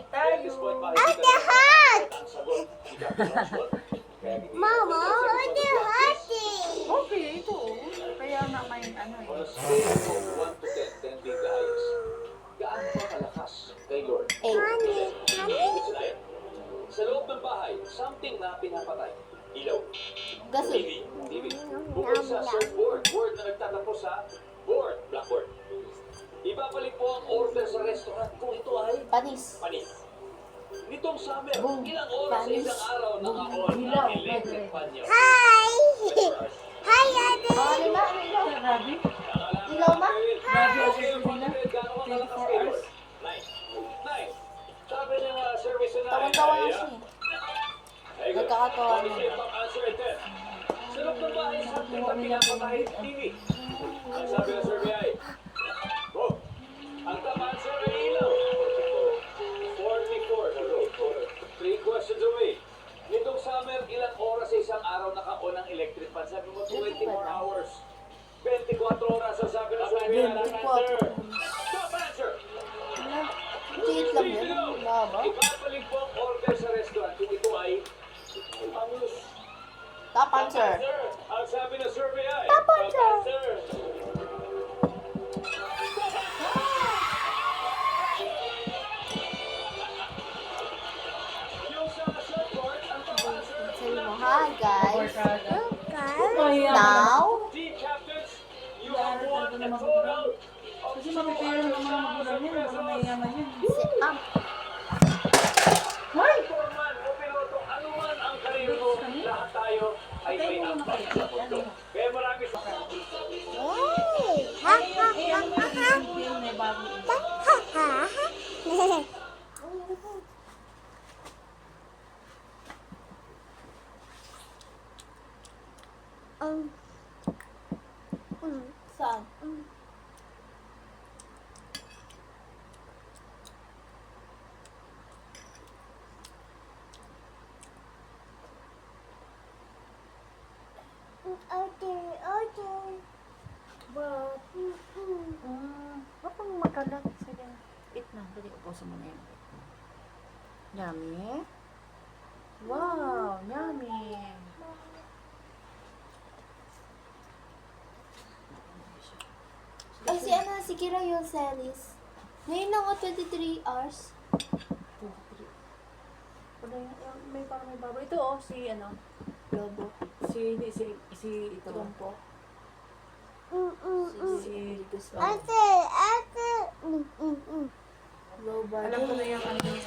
Ate Hot! Mama, Ate Hati! Okay, ito. Kaya nga may ano eh. On a scale of 1 to 10, 10 being the highest, gaano ba kalakas kay Lord? Honey, honey? Sa loob ng bahay, something na pinapatay. Ilaw. Gasol. TV. Bukod sa surfboard, board na nagtatapos sa board, blackboard. Ibabalik po ang order sa restaurant kung ito ay Panis. panis. Nitong summer, Boom. ilang oras sa Panis. isang araw naka-on Ilaw. ang electric fan niyo? Hi! Hi, Ate! Oh, di ba? Grabe. Ilaw ba? Grabe ang Okay, sila. gano'ng kalakas 24 kay hours. Lord? Nice. Nice. Sabi ng service na Tawan-tawa nga siya eh. Nagkakatawa na. Sa loob ng bahay, something na pinapatay TV. Ang sabi ng survey ay, oh, ang tama answer ay ilaw. 44. 3 questions away. Nitong summer, ilang oras sa isang araw naka-on ang electric fan? Sabi mo, 24 hours. 24 oras ang sabi ng survey. Top 24. answer. Tiit lang yun. Wala ba? Ibabalik po ang order sa restaurant kung ito ay panis. Top answer. Ang sabi ng survey ay Top answer. Yung sa surfboard, ang top answer. Sabi mo, hi guys. Okay. Now, Team captains, you have won a total of Kasi mapipira ng mga magulang niya. Mga mayayaman yun. si Am. Hoy! foreman o piloto, ano man ang karir mo, lahat tayo ay may ambag sa mundo. Kaya marami sa Hey! Ha, ha, ha, ha, ha. May bago. Ha, ha, ha. Um, Saan? order, order. But, Huwag kang makalat. Sige. Eat na. Dali, upusin mo na yan. Yummy. Wow, yummy. ay si ano, si Kira Yoselis. Ngayon lang o 23 hours. May parang may baba. Ito oh, si ano, Lobo. si ito. Trumpo. Si Guzman. Ate, ate. Lobo. alam ko na yung ano yung